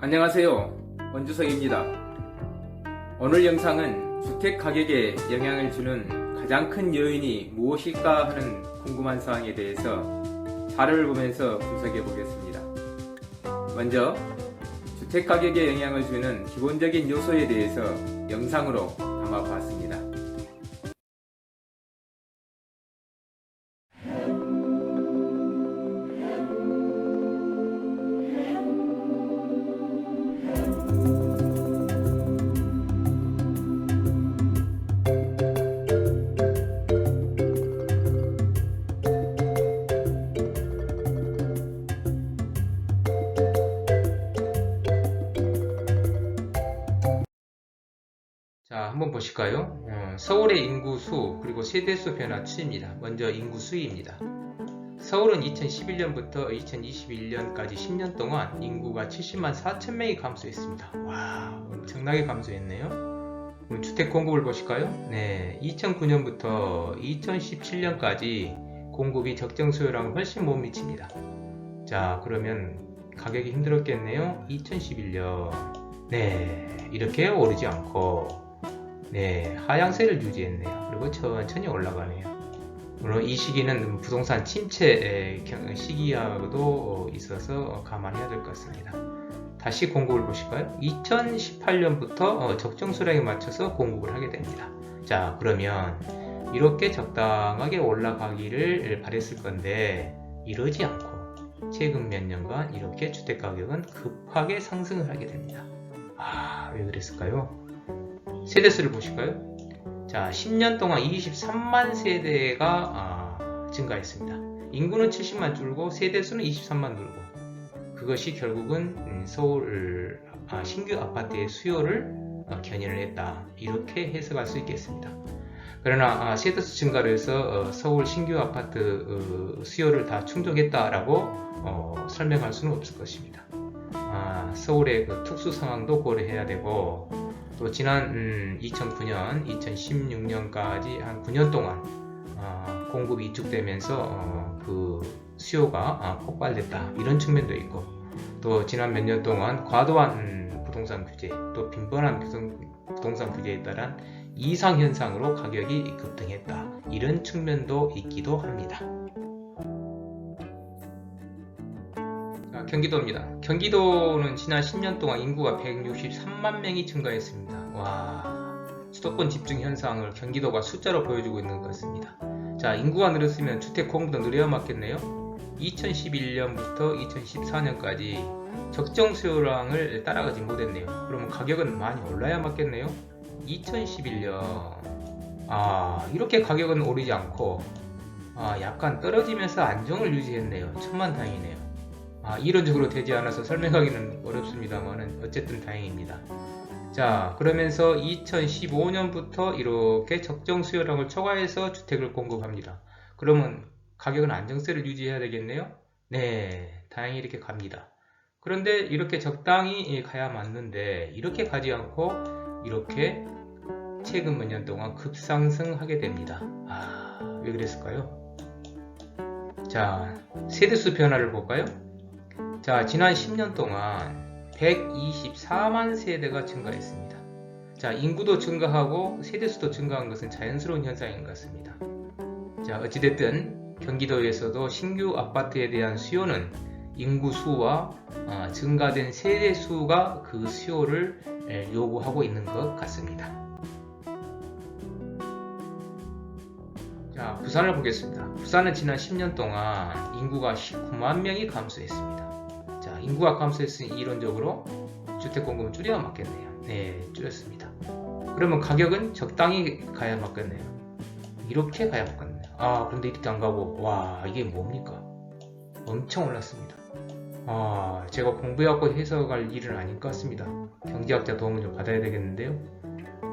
안녕하세요. 원주석입니다. 오늘 영상은 주택 가격에 영향을 주는 가장 큰 요인이 무엇일까 하는 궁금한 사항에 대해서 자료를 보면서 분석해 보겠습니다. 먼저 주택 가격에 영향을 주는 기본적인 요소에 대해서 영상으로 담아 보았습니다. 자, 한번 보실까요? 서울의 인구수 그리고 세대수 변화 추입니다. 먼저 인구수입니다. 서울은 2011년부터 2021년까지 10년 동안 인구가 70만 4천 명이 감소했습니다. 와, 엄청나게 감소했네요. 그럼 주택 공급을 보실까요? 네, 2009년부터 2017년까지 공급이 적정 수요랑 훨씬 못 미칩니다. 자, 그러면 가격이 힘들었겠네요. 2011년 네, 이렇게 오르지 않고 네, 하향세를 유지했네요. 그리고 천천히 올라가네요. 물론 이 시기는 부동산 침체 시기하고도 있어서 감안해야 될 것 같습니다. 다시 공급을 보실까요? 2018년부터 적정 수량에 맞춰서 공급을 하게 됩니다. 자, 그러면 이렇게 적당하게 올라가기를 바랬을 건데 이러지 않고 최근 몇 년간 이렇게 주택가격은 급하게 상승을 하게 됩니다. 왜 그랬을까요? 세대수를 보실까요? 자, 10년 동안 23만 세대가 증가했습니다. 인구는 70만 줄고 세대수는 23만 늘고, 그것이 결국은 서울 신규 아파트의 수요를 견인을 했다, 이렇게 해석할 수 있겠습니다. 그러나 세대수 증가로 해서 서울 신규 아파트 수요를 다 충족했다라고 설명할 수는 없을 것입니다. 서울의 그 특수 상황도 고려해야 되고, 또 지난 2009년, 2016년까지 한 9년 동안 공급이 위축되면서 그 수요가 폭발됐다, 이런 측면도 있고, 또 지난 몇 년 동안 과도한 부동산 규제, 또 빈번한 부동산 규제에 따른 이상현상으로 가격이 급등했다, 이런 측면도 있기도 합니다. 경기도입니다. 경기도는 지난 10년 동안 인구가 163만 명이 증가했습니다. 와, 수도권 집중 현상을 경기도가 숫자로 보여주고 있는 것 같습니다. 자, 인구가 늘었으면 주택 공급도 늘어야 맞겠네요. 2011년부터 2014년까지 적정 수요량을 따라가지 못했네요. 그러면 가격은 많이 올라야 맞겠네요. 2011년 이렇게 가격은 오르지 않고 약간 떨어지면서 안정을 유지했네요. 천만다행이네요. 이론적으로 되지 않아서 설명하기는 어렵습니다만 어쨌든 다행입니다. 자, 그러면서 2015년부터 이렇게 적정 수요량을 초과해서 주택을 공급합니다. 그러면 가격은 안정세를 유지해야 되겠네요. 네, 다행히 이렇게 갑니다. 그런데 이렇게 적당히 가야 맞는데 이렇게 가지 않고 이렇게 최근 몇 년 동안 급상승하게 됩니다. 왜 그랬을까요? 자, 세대수 변화를 볼까요? 자, 지난 10년 동안 124만 세대가 증가했습니다. 자, 인구도 증가하고 세대수도 증가한 것은 자연스러운 현상인 것 같습니다. 자, 어찌됐든 경기도에서도 신규 아파트에 대한 수요는 인구수와 증가된 세대수가 그 수요를 요구하고 있는 것 같습니다. 자, 부산을 보겠습니다. 부산은 지난 10년 동안 인구가 19만 명이 감소했습니다. 자, 인구가 감소했으니 이론적으로 주택 공급은 줄여야 맞겠네요. 네, 줄였습니다. 그러면 가격은 적당히 가야 맞겠네요. 이렇게 가야 맞겠네요. 그런데 이렇게 안 가고, 와, 이게 뭡니까? 엄청 올랐습니다. 제가 공부해갖고 해석할 일은 아닌 것 같습니다. 경제학자 도움을 좀 받아야 되겠는데요.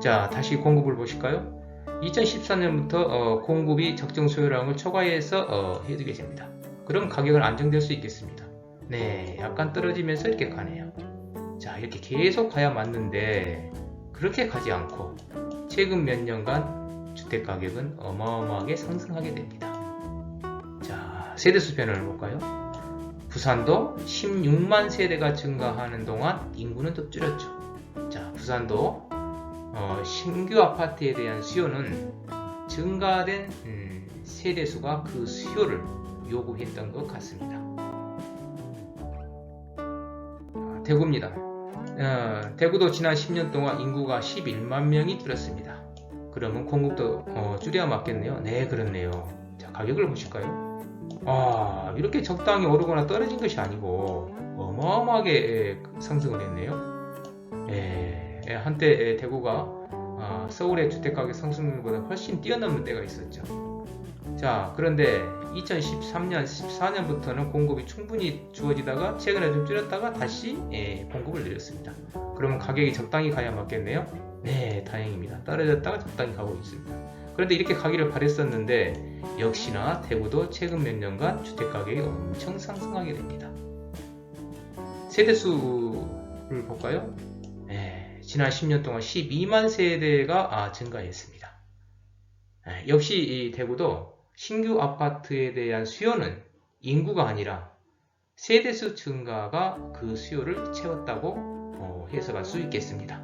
자, 다시 공급을 보실까요? 2014년부터 공급이 적정 수요량을 초과해서 해주게 됩니다. 그럼 가격은 안정될 수 있겠습니다. 네, 약간 떨어지면서 이렇게 가네요. 자, 이렇게 계속 가야 맞는데 그렇게 가지 않고 최근 몇 년간 주택 가격은 어마어마하게 상승하게 됩니다. 자, 세대수 변화를 볼까요? 부산도 16만 세대가 증가하는 동안 인구는 더 줄였죠. 자, 부산도 신규 아파트에 대한 수요는 증가된 세대수가 그 수요를 요구했던 것 같습니다. 대구입니다. 대구도 지난 10년 동안 인구가 11만 명이 줄었습니다. 그러면 공급도 줄여야 맞겠네요. 네, 그렇네요. 자, 가격을 보실까요? 이렇게 적당히 오르거나 떨어진 것이 아니고 어마어마하게 상승을 했네요. 한때 대구가 서울의 주택가격 상승률보다 훨씬 뛰어넘는 때가 있었죠. 자, 그런데 2013년, 14년부터는 공급이 충분히 주어지다가 최근에 좀 줄였다가 다시 공급을 늘렸습니다. 그러면 가격이 적당히 가야 맞겠네요? 네, 다행입니다. 떨어졌다가 적당히 가고 있습니다. 그런데 이렇게 가기를 바랬었는데 역시나 대구도 최근 몇 년간 주택가격이 엄청 상승하게 됩니다. 세대수를 볼까요? 지난 10년 동안 12만 세대가 증가했습니다. 역시 이 대구도 신규 아파트에 대한 수요는 인구가 아니라 세대수 증가가 그 수요를 채웠다고 해석할 수 있겠습니다.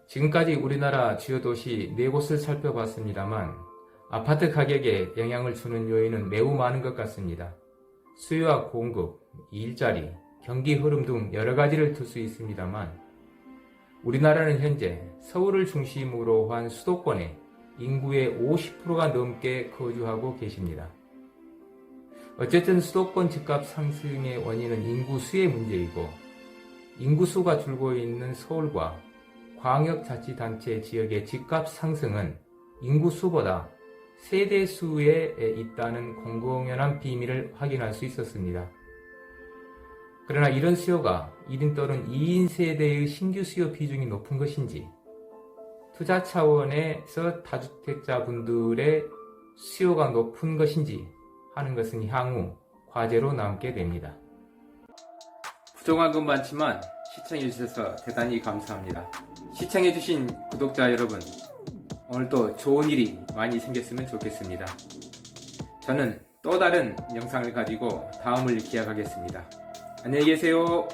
지금까지 우리나라 주요 도시 4곳을 살펴봤습니다만 아파트 가격에 영향을 주는 요인은 매우 많은 것 같습니다. 수요와 공급, 일자리, 경기 흐름 등 여러 가지를 들 수 있습니다만 우리나라는 현재 서울을 중심으로 한 수도권에 인구의 50%가 넘게 거주하고 계십니다. 어쨌든 수도권 집값 상승의 원인은 인구수의 문제이고 인구수가 줄고 있는 서울과 광역자치단체 지역의 집값 상승은 인구수보다 세대수에 있다는 공공연한 비밀을 확인할 수 있었습니다. 그러나 이런 수요가 1인 또는 2인 세대의 신규 수요 비중이 높은 것인지 투자 차원에서 다주택자분들의 수요가 높은 것인지 하는 것은 향후 과제로 남게 됩니다. 부족한 건 많지만 시청해주셔서 대단히 감사합니다. 시청해주신 구독자 여러분, 오늘도 좋은 일이 많이 생겼으면 좋겠습니다. 저는 또 다른 영상을 가지고 다음을 기약하겠습니다. 안녕히 계세요.